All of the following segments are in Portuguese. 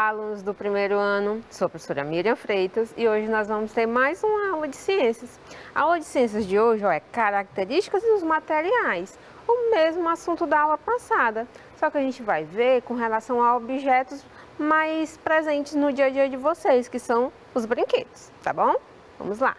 Olá, alunos do primeiro ano, sou a professora Miriam Freitas e hoje nós vamos ter mais uma aula de ciências. A aula de ciências de hoje é características dos materiais, o mesmo assunto da aula passada, só que a gente vai ver com relação a objetos mais presentes no dia a dia de vocês, que são os brinquedos, tá bom? Vamos lá!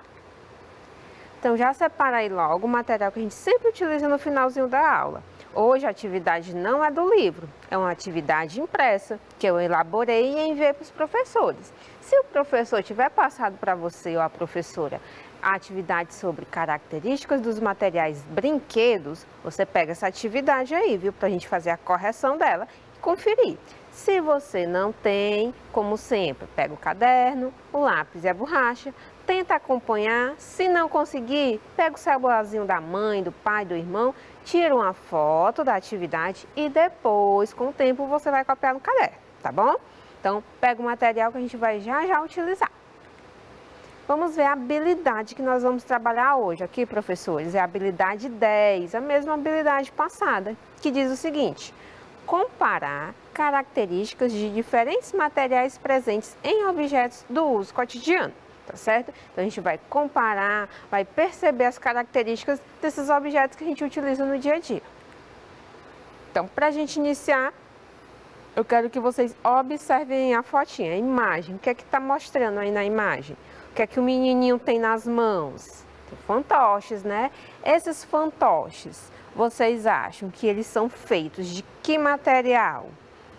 Então já separa aí logo o material que a gente sempre utiliza no finalzinho da aula. Hoje a atividade não é do livro, é uma atividade impressa que eu elaborei e enviei para os professores. Se o professor tiver passado para você ou a professora a atividade sobre características dos materiais brinquedos, você pega essa atividade aí, viu, para a gente fazer a correção dela e conferir. Se você não tem, como sempre, pega o caderno, o lápis e a borracha, tenta acompanhar. Se não conseguir, pega o celularzinho da mãe, do pai, do irmão, tira uma foto da atividade e depois, com o tempo, você vai copiar no caderno, tá bom? Então, pega o material que a gente vai já utilizar. Vamos ver a habilidade que nós vamos trabalhar hoje aqui, professores. É a habilidade 10, a mesma habilidade passada, que diz o seguinte: comparar características de diferentes materiais presentes em objetos do uso cotidiano, tá certo? Então a gente vai comparar, vai perceber as características desses objetos que a gente utiliza no dia a dia. Então, para a gente iniciar, eu quero que vocês observem a fotinha, a imagem. O que é que está mostrando aí na imagem? O que é que o menininho tem nas mãos? Tem fantoches, né? Esses fantoches, vocês acham que eles são feitos de que material?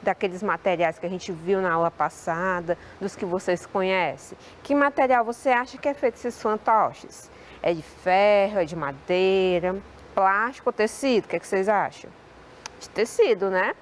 Daqueles materiais que a gente viu na aula passada, dos que vocês conhecem. Que material você acha que é feito esses fantoches? É de ferro, é de madeira, plástico ou tecido? O que é que vocês acham? De tecido, né?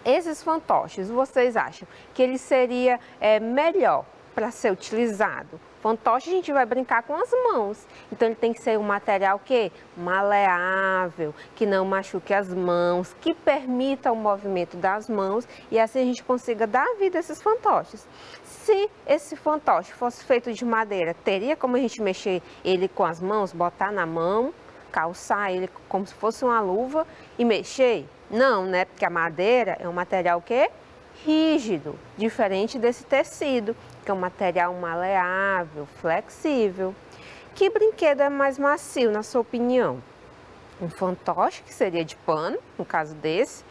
Esses fantoches, vocês acham que ele seria melhor para ser utilizado? Fantoche a gente vai brincar com as mãos, então ele tem que ser um material que maleável, que não machuque as mãos, que permita o movimento das mãos e assim a gente consiga dar vida a esses fantoches. Se esse fantoche fosse feito de madeira, teria como a gente mexer ele com as mãos, botar na mão, calçar ele como se fosse uma luva e mexer? Não, né? Porque a madeira é um material que rígido, diferente desse tecido, que é um material maleável, flexível. Que brinquedo é mais macio, na sua opinião? Um fantoche, que seria de pano, no caso desse,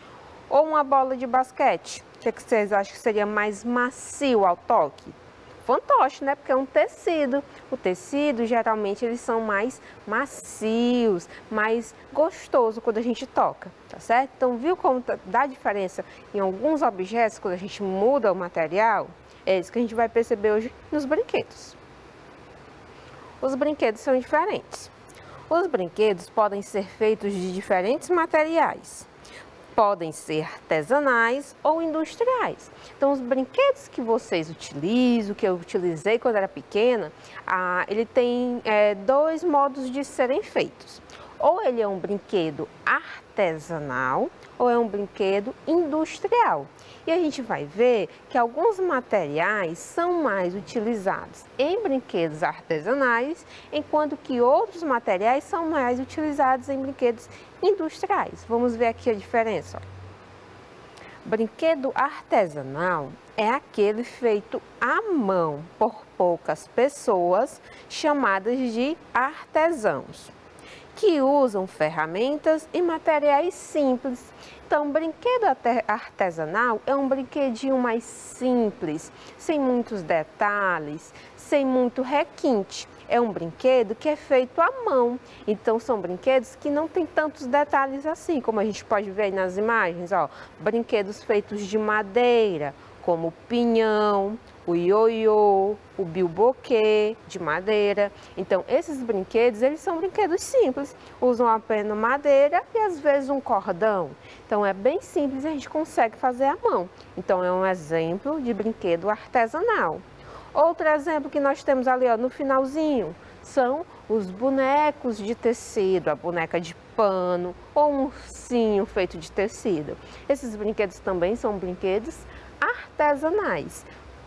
ou uma bola de basquete? O que vocês acham que seria mais macio ao toque? Fantoche, né? Porque é um tecido. O tecido, geralmente, eles são mais macios, mais gostoso quando a gente toca, tá certo? Então, viu como dá diferença em alguns objetos quando a gente muda o material? É isso que a gente vai perceber hoje nos brinquedos. Os brinquedos são diferentes. Os brinquedos podem ser feitos de diferentes materiais. Podem ser artesanais ou industriais. Então, os brinquedos que vocês utilizam, que eu utilizei quando era pequena, ele tem dois modos de serem feitos. Ou ele é um brinquedo artesanal, ou é um brinquedo industrial. E a gente vai ver que alguns materiais são mais utilizados em brinquedos artesanais, enquanto que outros materiais são mais utilizados em brinquedos industriais. Vamos ver aqui a diferença. Brinquedo artesanal é aquele feito à mão por poucas pessoas, chamadas de artesãos, que usam ferramentas e materiais simples. Então, brinquedo artesanal é um brinquedinho mais simples, sem muitos detalhes, sem muito requinte. É um brinquedo que é feito à mão. Então, são brinquedos que não tem tantos detalhes assim, como a gente pode ver aí nas imagens, ó. Brinquedos feitos de madeira, como o pinhão, o ioiô, o bilboquê de madeira. Então, esses brinquedos, eles são brinquedos simples, usam apenas madeira e às vezes um cordão. Então, é bem simples e a gente consegue fazer à mão. Então, é um exemplo de brinquedo artesanal. Outro exemplo que nós temos ali, ó, no finalzinho, são os bonecos de tecido, a boneca de pano ou um ursinho feito de tecido. Esses brinquedos também são brinquedos artesanais.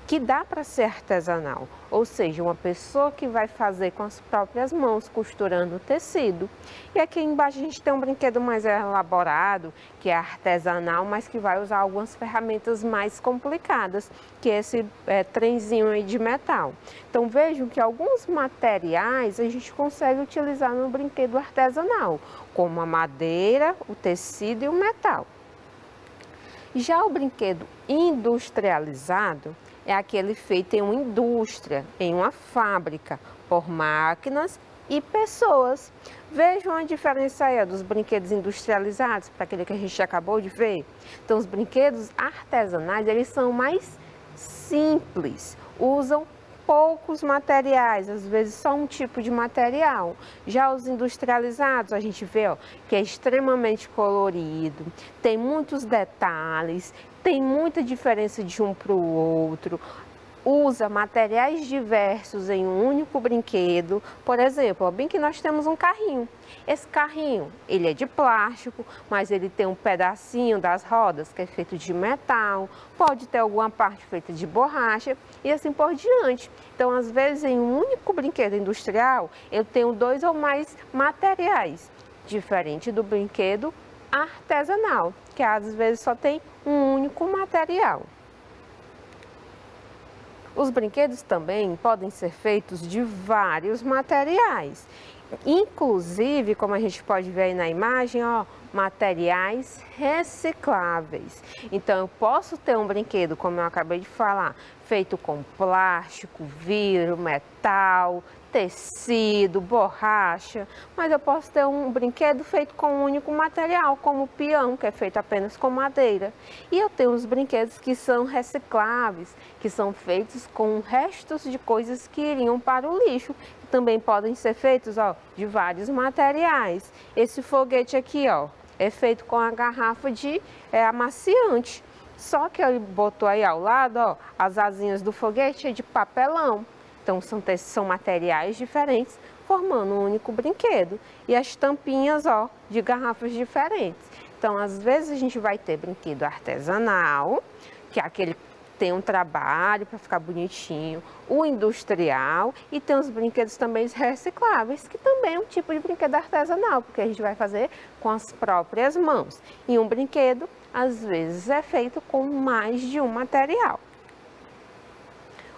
que dá para ser artesanal, ou seja, uma pessoa que vai fazer com as próprias mãos, costurando o tecido. E aqui embaixo a gente tem um brinquedo mais elaborado, que é artesanal, mas que vai usar algumas ferramentas mais complicadas, que é esse trenzinho aí de metal. Então vejam que alguns materiais a gente consegue utilizar no brinquedo artesanal, como a madeira, o tecido e o metal. Já o brinquedo industrializado é aquele feito em uma indústria, em uma fábrica, por máquinas e pessoas. Vejam a diferença aí dos brinquedos industrializados para aquele que a gente acabou de ver. Então, os brinquedos artesanais, eles são mais simples, usam poucos materiais, às vezes só um tipo de material. Já os industrializados, a gente vê que é extremamente colorido, tem muitos detalhes, tem muita diferença de um para o outro, usa materiais diversos em um único brinquedo. Por exemplo, bem que nós temos um carrinho. Esse carrinho, ele é de plástico, mas ele tem um pedacinho das rodas que é feito de metal, pode ter alguma parte feita de borracha e assim por diante. Então, às vezes, em um único brinquedo industrial, eu tenho 2 ou mais materiais, diferente do brinquedo artesanal, que às vezes só tem um único material. Os brinquedos também podem ser feitos de vários materiais, inclusive, como a gente pode ver aí na imagem, materiais recicláveis. Então, eu posso ter um brinquedo, como eu acabei de falar, feito com plástico, vidro, metal, tecido, borracha, mas eu posso ter um brinquedo feito com um único material, como o peão, que é feito apenas com madeira. E eu tenho os brinquedos que são recicláveis, que são feitos com restos de coisas que iriam para o lixo, que também podem ser feitos de vários materiais. Esse foguete aqui, é feito com a garrafa de amaciante. Só que ele botou aí ao lado, as asinhas do foguete é de papelão. Então, são materiais diferentes, formando um único brinquedo. E as tampinhas, de garrafas diferentes. Então, às vezes a gente vai ter brinquedo artesanal, que é aquele que tem um trabalho para ficar bonitinho, o industrial, e tem os brinquedos também recicláveis, que também é um tipo de brinquedo artesanal, porque a gente vai fazer com as próprias mãos. E um brinquedo, às vezes, é feito com mais de um material.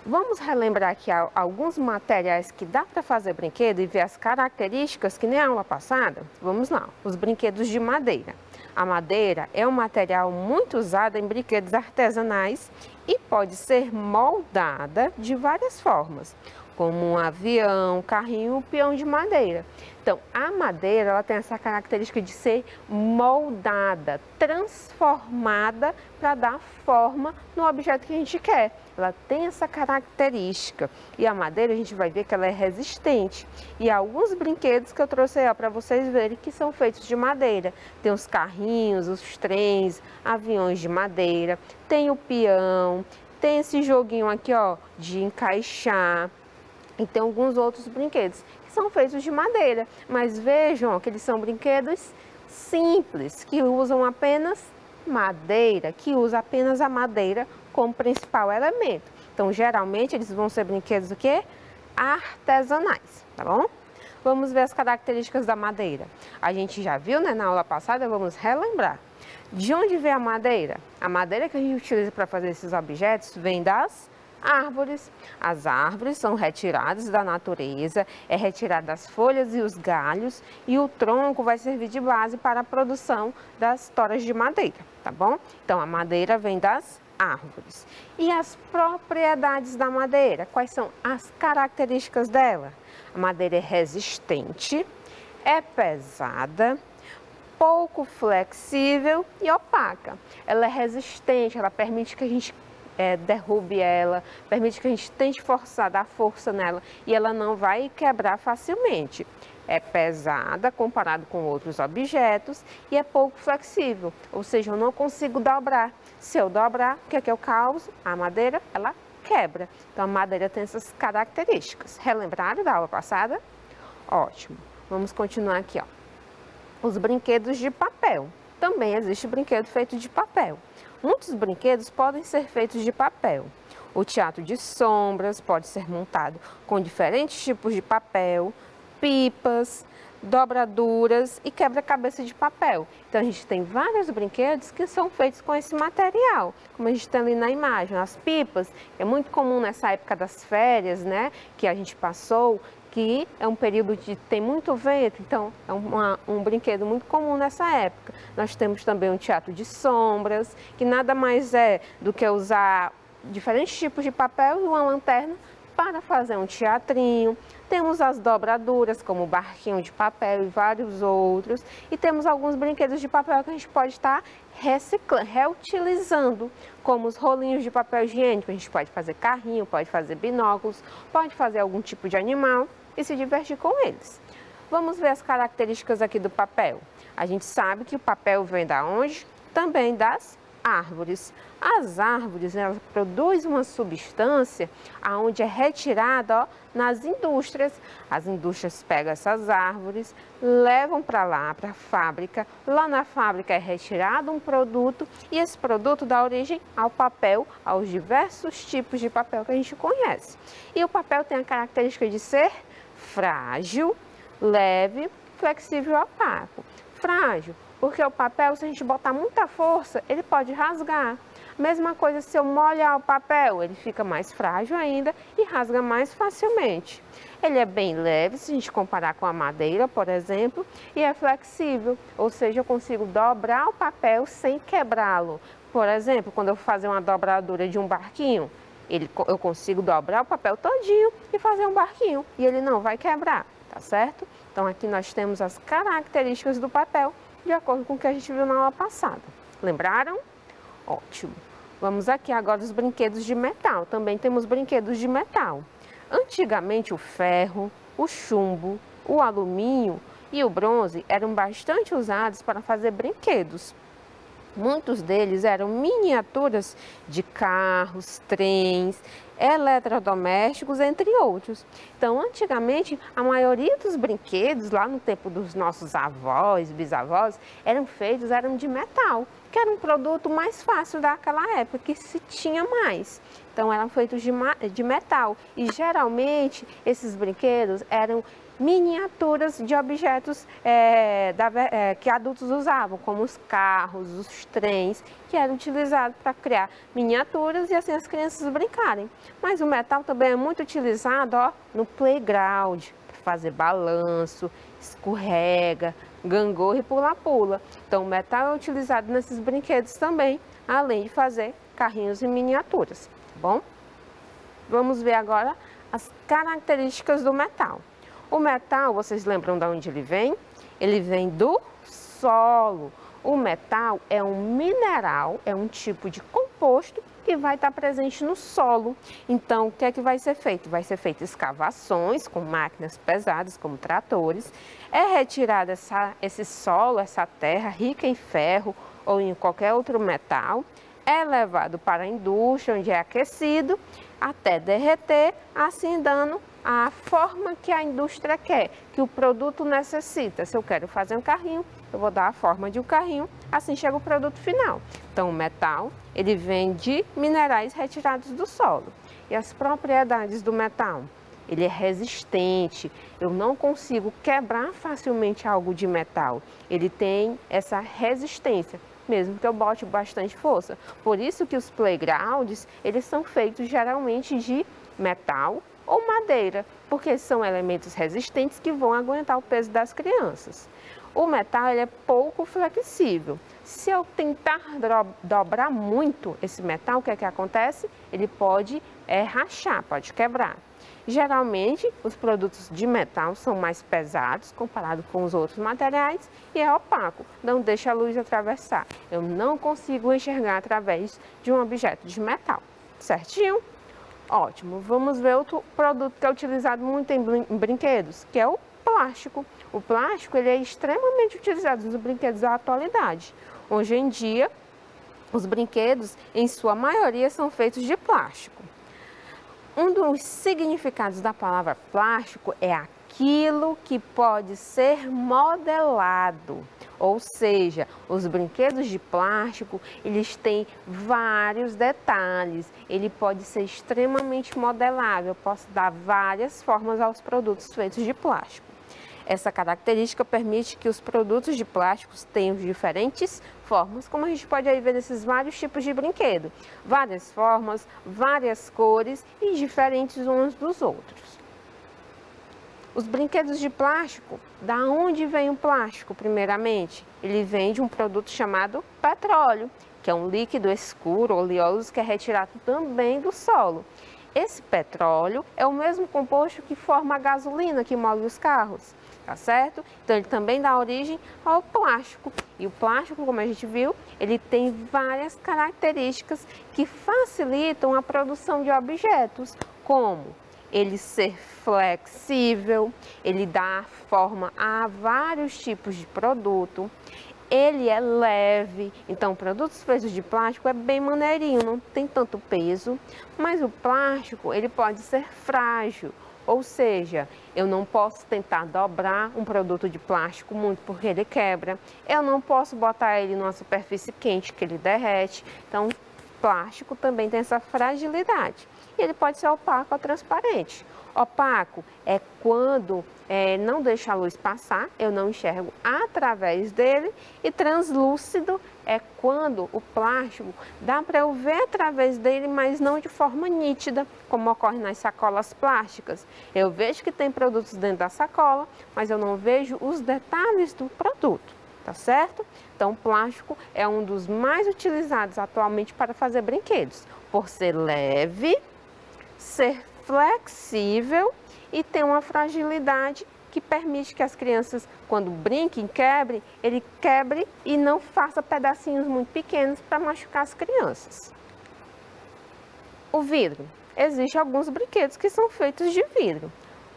Vamos relembrar aqui alguns materiais que dá para fazer brinquedo e ver as características que nem a aula passada? Vamos lá, os brinquedos de madeira. A madeira é um material muito usado em brinquedos artesanais e pode ser moldada de várias formas, como um avião, carrinho, um peão de madeira. Então, a madeira, ela tem essa característica de ser moldada, transformada para dar forma no objeto que a gente quer. Ela tem essa característica. E a madeira, a gente vai ver que ela é resistente. E alguns brinquedos que eu trouxe aí para vocês verem que são feitos de madeira. Tem os carrinhos, os trens, aviões de madeira, tem o peão, tem esse joguinho aqui, de encaixar. E tem alguns outros brinquedos que são feitos de madeira, mas vejam que eles são brinquedos simples, que usam apenas madeira, que usa apenas a madeira como principal elemento. Então, geralmente, eles vão ser brinquedos o quê? Artesanais, tá bom? Vamos ver as características da madeira. A gente já viu, né, na aula passada, vamos relembrar. De onde vem a madeira? A madeira que a gente utiliza para fazer esses objetos vem das árvores. As árvores são retiradas da natureza, é retirada as folhas e os galhos, e o tronco vai servir de base para a produção das toras de madeira, tá bom? Então, a madeira vem das árvores. E as propriedades da madeira? Quais são as características dela? A madeira é resistente, é pesada, pouco flexível e opaca. Ela é resistente, ela permite que a gente derrube ela, permite que a gente tente forçar, dar força nela e ela não vai quebrar facilmente. É pesada comparado com outros objetos e é pouco flexível, ou seja, eu não consigo dobrar. Se eu dobrar, o que é que eu causo? A madeira, ela quebra. Então, a madeira tem essas características. Relembraram da aula passada? Ótimo. Vamos continuar aqui, Os brinquedos de papel. Também existe brinquedo feito de papel. Muitos brinquedos podem ser feitos de papel. O teatro de sombras pode ser montado com diferentes tipos de papel, pipas, dobraduras e quebra-cabeça de papel. Então a gente tem vários brinquedos que são feitos com esse material, como a gente tem ali na imagem. As pipas, que é muito comum nessa época das férias, né, que a gente passou, que é um período que tem muito vento, então é um brinquedo muito comum nessa época. Nós temos também um teatro de sombras, que nada mais é do que usar diferentes tipos de papel e uma lanterna para fazer um teatrinho. Temos as dobraduras, como o barquinho de papel e vários outros. E temos alguns brinquedos de papel que a gente pode estar reutilizando, como os rolinhos de papel higiênico. A gente pode fazer carrinho, pode fazer binóculos, pode fazer algum tipo de animal e se divertir com eles. Vamos ver as características aqui do papel. A gente sabe que o papel vem da onde? Também das árvores. As árvores, elas produzem uma substância onde é retirada nas indústrias. As indústrias pegam essas árvores, levam para lá, para a fábrica. Lá na fábrica é retirado um produto e esse produto dá origem ao papel, aos diversos tipos de papel que a gente conhece. E o papel tem a característica de ser frágil, leve, flexível e opaco. Frágil, porque o papel, se a gente botar muita força, ele pode rasgar. Mesma coisa se eu molhar o papel, ele fica mais frágil ainda e rasga mais facilmente. Ele é bem leve, se a gente comparar com a madeira, por exemplo, e é flexível, ou seja, eu consigo dobrar o papel sem quebrá-lo. Por exemplo, quando eu vou fazer uma dobradura de um barquinho, eu consigo dobrar o papel todinho e fazer um barquinho, e ele não vai quebrar, tá certo? Então aqui nós temos as características do papel, de acordo com o que a gente viu na aula passada. Lembraram? Ótimo. Vamos aqui agora os brinquedos de metal. Também temos brinquedos de metal. Antigamente o ferro, o chumbo, o alumínio e o bronze eram bastante usados para fazer brinquedos. Muitos deles eram miniaturas de carros, trens, eletrodomésticos, entre outros. Então, antigamente, a maioria dos brinquedos, lá no tempo dos nossos avós, bisavós, eram de metal, que era um produto mais fácil daquela época, que se tinha mais. Então, eram feitos de metal. E, geralmente, esses brinquedos eram miniaturas de objetos que adultos usavam, como os carros, os trens, que eram utilizados para criar miniaturas e assim as crianças brincarem. Mas o metal também é muito utilizado no playground, para fazer balanço, escorrega, gangorra e pula-pula. Então o metal é utilizado nesses brinquedos também, além de fazer carrinhos e miniaturas, tá bom? Vamos ver agora as características do metal. O metal, vocês lembram de onde ele vem? Ele vem do solo. O metal é um mineral, é um tipo de composto que vai estar presente no solo. Então, o que é que vai ser feito? Vai ser feito escavações com máquinas pesadas, como tratores. É retirado esse solo, essa terra rica em ferro ou em qualquer outro metal. É levado para a indústria, onde é aquecido, até derreter, assim dando a forma que a indústria quer, que o produto necessita. Se eu quero fazer um carrinho, eu vou dar a forma de um carrinho, assim chega o produto final. Então, o metal, ele vem de minerais retirados do solo. E as propriedades do metal? Ele é resistente, eu não consigo quebrar facilmente algo de metal. Ele tem essa resistência, mesmo que eu bote bastante força. Por isso que os playgrounds, eles são feitos geralmente de metal ou madeira, porque são elementos resistentes que vão aguentar o peso das crianças. O metal ele é pouco flexível. Se eu tentar dobrar muito esse metal, o que é que acontece? Ele pode rachar, pode quebrar. Geralmente, os produtos de metal são mais pesados comparado com os outros materiais e é opaco, não deixa a luz atravessar. Eu não consigo enxergar através de um objeto de metal, certinho? Ótimo, vamos ver outro produto que é utilizado muito em brinquedos, que é o plástico. O plástico ele é extremamente utilizado nos brinquedos da atualidade. Hoje em dia, os brinquedos, em sua maioria, são feitos de plástico. Um dos significados da palavra plástico é aquilo que pode ser modelado. Ou seja, os brinquedos de plástico, eles têm vários detalhes. Ele pode ser extremamente modelável, eu posso dar várias formas aos produtos feitos de plástico. Essa característica permite que os produtos de plásticos tenham diferentes formas, como a gente pode aí ver nesses vários tipos de brinquedo. Várias formas, várias cores e diferentes uns dos outros. Os brinquedos de plástico, da onde vem o plástico primeiramente? Ele vem de um produto chamado petróleo, que é um líquido escuro, oleoso, que é retirado também do solo. Esse petróleo é o mesmo composto que forma a gasolina que move os carros, tá certo? Então ele também dá origem ao plástico. E o plástico, como a gente viu, ele tem várias características que facilitam a produção de objetos, como ele ser flexível, ele dá forma a vários tipos de produto, ele é leve, então produtos feitos de plástico é bem maneirinho, não tem tanto peso, mas o plástico ele pode ser frágil, ou seja, eu não posso tentar dobrar um produto de plástico muito porque ele quebra, eu não posso botar ele numa superfície quente que ele derrete, então o plástico também tem essa fragilidade. E ele pode ser opaco ou transparente. Opaco é quando não deixa a luz passar, eu não enxergo através dele, e translúcido é quando o plástico dá para eu ver através dele, mas não de forma nítida, como ocorre nas sacolas plásticas. Eu vejo que tem produtos dentro da sacola, mas eu não vejo os detalhes do produto, tá certo? Então, o plástico é um dos mais utilizados atualmente para fazer brinquedos, por ser leve, ser flexível e ter uma fragilidade que permite que as crianças, quando brinquem, ele quebre e não faça pedacinhos muito pequenos para machucar as crianças. O vidro. Existem alguns brinquedos que são feitos de vidro.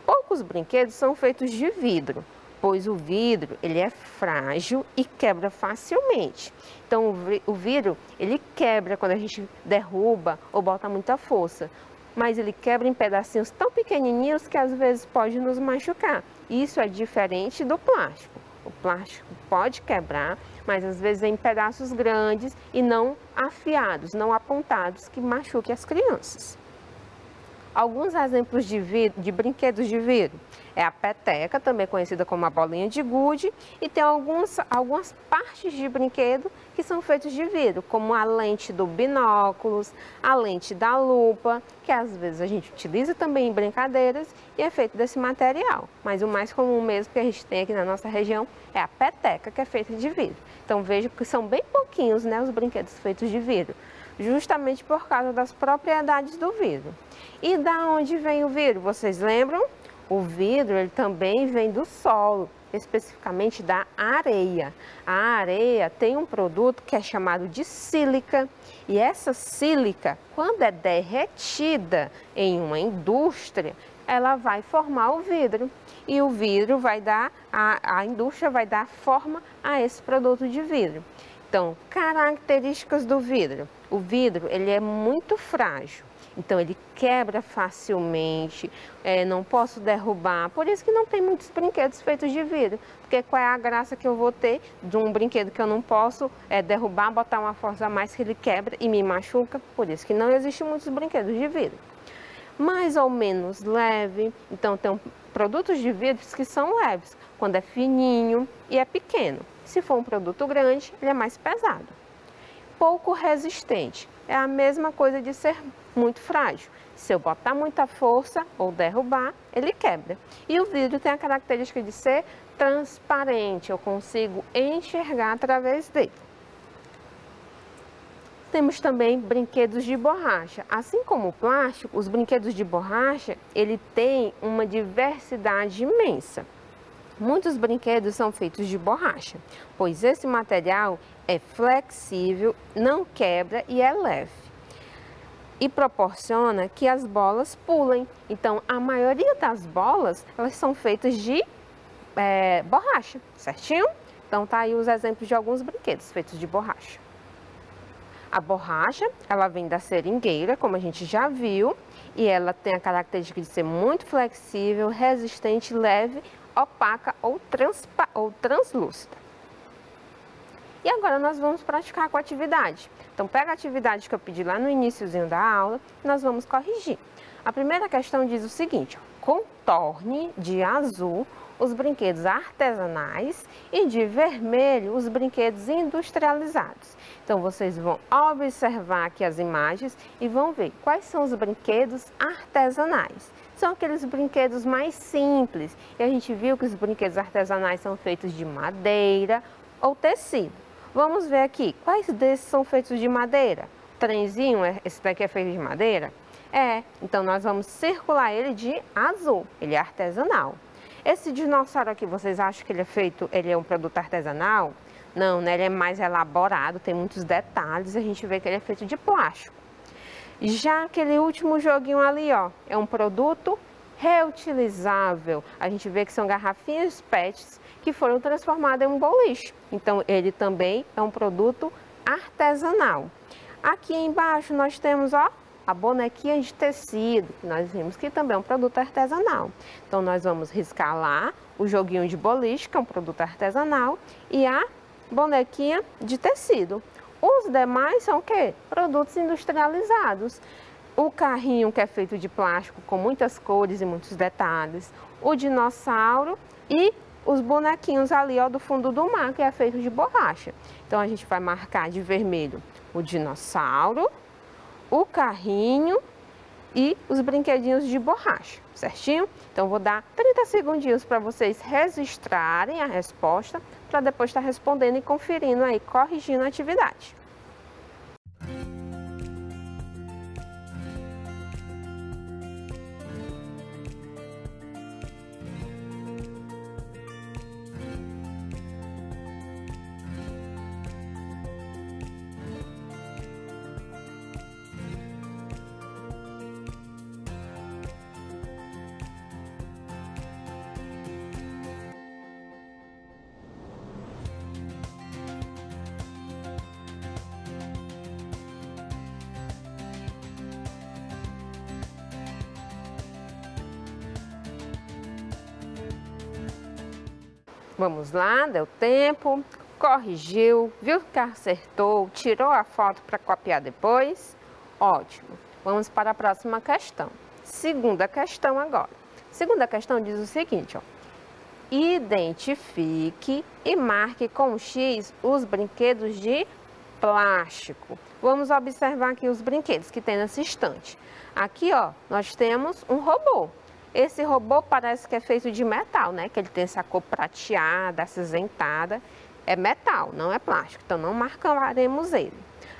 Poucos brinquedos são feitos de vidro, pois o vidro ele é frágil e quebra facilmente. Então, o vidro ele quebra quando a gente derruba ou bota muita força. Mas ele quebra em pedacinhos tão pequenininhos que às vezes pode nos machucar. Isso é diferente do plástico. O plástico pode quebrar, mas às vezes é em pedaços grandes e não afiados, não apontados, que machuquem as crianças. Alguns exemplos de brinquedos de vidro é a peteca, também conhecida como a bolinha de gude, e tem algumas partes de brinquedo que são feitos de vidro, como a lente do binóculos, a lente da lupa, que às vezes a gente utiliza também em brincadeiras e é feito desse material. Mas o mais comum mesmo que a gente tem aqui na nossa região é a peteca, que é feita de vidro. Então veja que são bem pouquinhos, né, os brinquedos feitos de vidro, justamente por causa das propriedades do vidro. E da onde vem o vidro? Vocês lembram? O vidro ele também vem do solo, especificamente da areia. A areia tem um produto que é chamado de sílica, e essa sílica, quando é derretida em uma indústria, ela vai formar o vidro. E o vidro vai dar, a indústria vai dar forma a esse produto de vidro. Então, características do vidro. O vidro ele é muito frágil. Então ele quebra facilmente, não posso derrubar, por isso que não tem muitos brinquedos feitos de vidro, porque qual é a graça que eu vou ter de um brinquedo que eu não posso derrubar, botar uma força a mais que ele quebra e me machuca, por isso que não existem muitos brinquedos de vidro. Mais ou menos leve, então tem produtos de vidro que são leves, quando é fininho e é pequeno. Se for um produto grande, ele é mais pesado. Pouco resistente, é a mesma coisa de ser muito frágil. Se eu botar muita força ou derrubar, ele quebra. E o vidro tem a característica de ser transparente, eu consigo enxergar através dele. Temos também brinquedos de borracha. Assim como o plástico, os brinquedos de borracha, ele tem uma diversidade imensa. Muitos brinquedos são feitos de borracha, pois esse material é flexível, não quebra e é leve. E proporciona que as bolas pulem. Então, a maioria das bolas, elas são feitas de borracha, certinho? Então, tá aí os exemplos de alguns brinquedos feitos de borracha. A borracha, ela vem da seringueira, como a gente já viu, e ela tem a característica de ser muito flexível, resistente, leve, opaca ou translúcida. E agora nós vamos praticar com a atividade. Então, pega a atividade que eu pedi lá no iniciozinho da aula e nós vamos corrigir. A primeira questão diz o seguinte, ó, contorne de azul os brinquedos artesanais e de vermelho os brinquedos industrializados. Então, vocês vão observar aqui as imagens e vão ver quais são os brinquedos artesanais. São aqueles brinquedos mais simples. E a gente viu que os brinquedos artesanais são feitos de madeira ou tecido. Vamos ver aqui, quais desses são feitos de madeira? O trenzinho, esse daqui é feito de madeira? Então nós vamos circular ele de azul, ele é artesanal. Esse dinossauro aqui, vocês acham que ele é um produto artesanal? Não, né? Ele é mais elaborado, tem muitos detalhes, a gente vê que ele é feito de plástico. Já aquele último joguinho ali, ó, é um produto reutilizável. A gente vê que são garrafinhas PETs que foram transformadas em um boliche. Então, ele também é um produto artesanal. Aqui embaixo nós temos, ó, a bonequinha de tecido, que nós vimos que também é um produto artesanal. Então, nós vamos riscar lá o joguinho de boliche, que é um produto artesanal, e a bonequinha de tecido. Os demais são o quê? Produtos industrializados. O carrinho que é feito de plástico com muitas cores e muitos detalhes. O dinossauro e os bonequinhos ali, ó, do fundo do mar, que é feito de borracha. Então, a gente vai marcar de vermelho o dinossauro, o carrinho e os brinquedinhos de borracha, certinho? Então, vou dar 30 segundinhos para vocês registrarem a resposta, para depois estar respondendo e conferindo aí, corrigindo a atividade. Vamos lá, deu tempo, corrigiu, viu que acertou, tirou a foto para copiar depois? Ótimo. Vamos para a próxima questão. Segunda questão agora. Segunda questão diz o seguinte, ó. Identifique e marque com X os brinquedos de plástico. Vamos observar aqui os brinquedos que tem nessa estante. Aqui, ó, nós temos um robô. Esse robô parece que é feito de metal, né? Que ele tem essa cor prateada, acinzentada. É metal, não é plástico, então não marcaremos ele.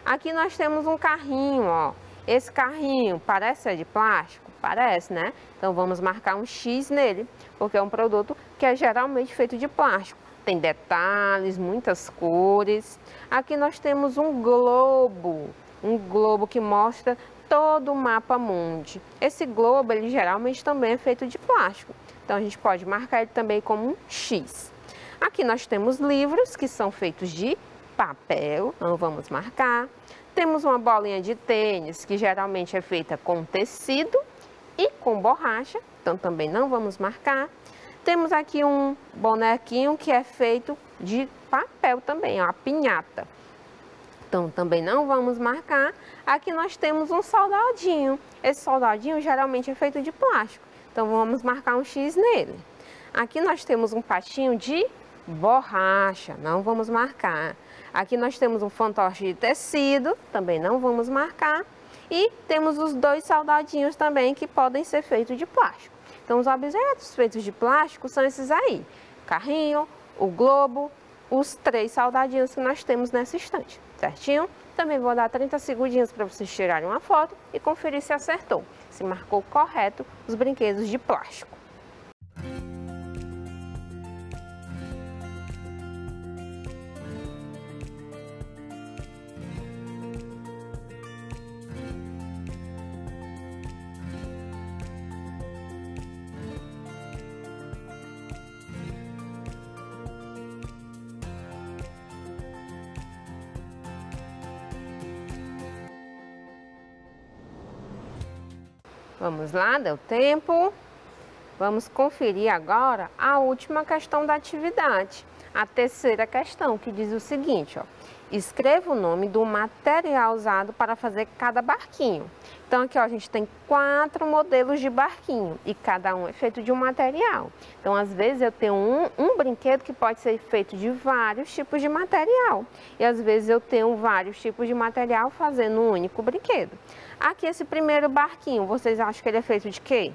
Aqui nós temos um carrinho, ó. Esse carrinho parece ser de plástico? Parece, né? Então vamos marcar um X nele, porque é um produto que é geralmente feito de plástico. Tem detalhes, muitas cores. Aqui nós temos um globo que mostra todo o mapa mundi. Esse globo, ele geralmente também é feito de plástico. Então, a gente pode marcar ele também como um X. Aqui nós temos livros que são feitos de papel, não vamos marcar. Temos uma bolinha de tênis, que geralmente é feita com tecido e com borracha, então também não vamos marcar. Temos aqui um bonequinho que é feito de papel também, ó, a pinhata. Então, também não vamos marcar. Aqui nós temos um soldadinho. Esse soldadinho geralmente é feito de plástico. Então, vamos marcar um X nele. Aqui nós temos um patinho de borracha. Não vamos marcar. Aqui nós temos um fantoche de tecido. Também não vamos marcar. E temos os dois soldadinhos também que podem ser feitos de plástico. Então, os objetos feitos de plástico são esses aí. O carrinho, o globo, os 3 soldadinhos que nós temos nessa estante. Certinho? Também vou dar 30 segundinhos para vocês tirarem uma foto e conferir se acertou, se marcou correto os brinquedos de plástico. Vamos lá, deu tempo. Vamos conferir agora a última questão da atividade. a terceira questão, que diz o seguinte, ó. Escreva o nome do material usado para fazer cada barquinho. Então, aqui ó, a gente tem 4 modelos de barquinho e cada um é feito de um material. Então, às vezes eu tenho um brinquedo que pode ser feito de vários tipos de material. E às vezes eu tenho vários tipos de material fazendo um único brinquedo. Aqui esse primeiro barquinho, vocês acham que ele é feito de quê?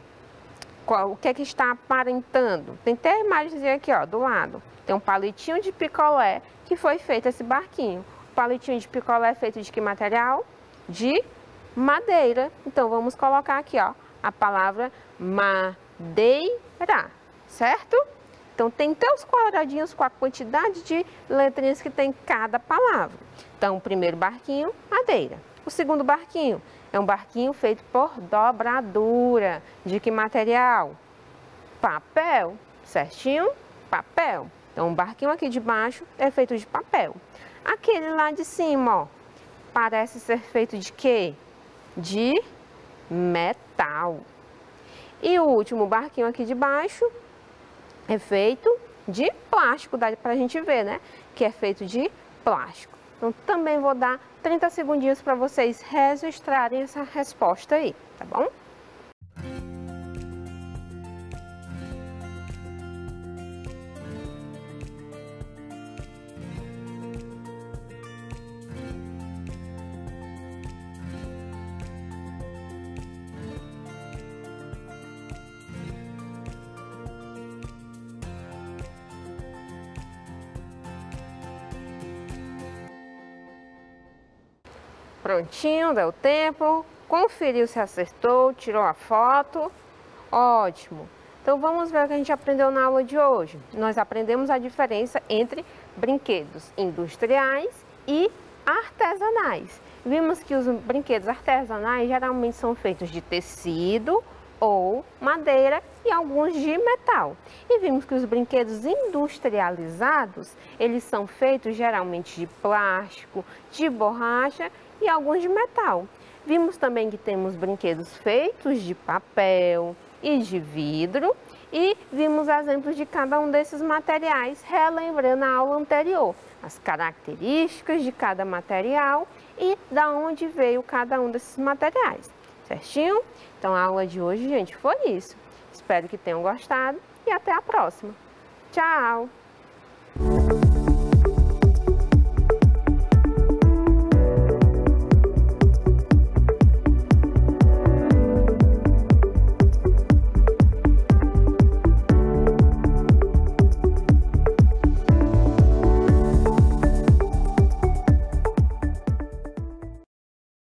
O que é que está aparentando? Tem até a imagem aqui ó, do lado. Tem um palitinho de picolé que foi feito esse barquinho. O palitinho de picolé é feito de que material? De madeira. Então, vamos colocar aqui, ó, a palavra madeira, certo? Então, tem até os quadradinhos com a quantidade de letrinhas que tem cada palavra. Então, o primeiro barquinho, madeira. O segundo barquinho é um barquinho feito por dobradura. De que material? Papel, certinho? Papel. Então, o barquinho aqui de baixo é feito de papel. Aquele lá de cima, ó, parece ser feito de quê? De metal. E o último barquinho aqui de baixo é feito de plástico, dá pra gente ver, né? Que é feito de plástico. Então, também vou dar 30 segundinhos para vocês registrarem essa resposta aí, tá bom? Prontinho, deu tempo, conferiu se acertou, tirou a foto, ótimo. Então vamos ver o que a gente aprendeu na aula de hoje. Nós aprendemos a diferença entre brinquedos industriais e artesanais. Vimos que os brinquedos artesanais geralmente são feitos de tecido ou madeira e alguns de metal. E vimos que os brinquedos industrializados, eles são feitos geralmente de plástico, de borracha e alguns de metal. Vimos também que temos brinquedos feitos de papel e de vidro e vimos exemplos de cada um desses materiais, relembrando a aula anterior, as características de cada material e da onde veio cada um desses materiais, certinho? Então a aula de hoje, gente, foi isso. Espero que tenham gostado e até a próxima. Tchau!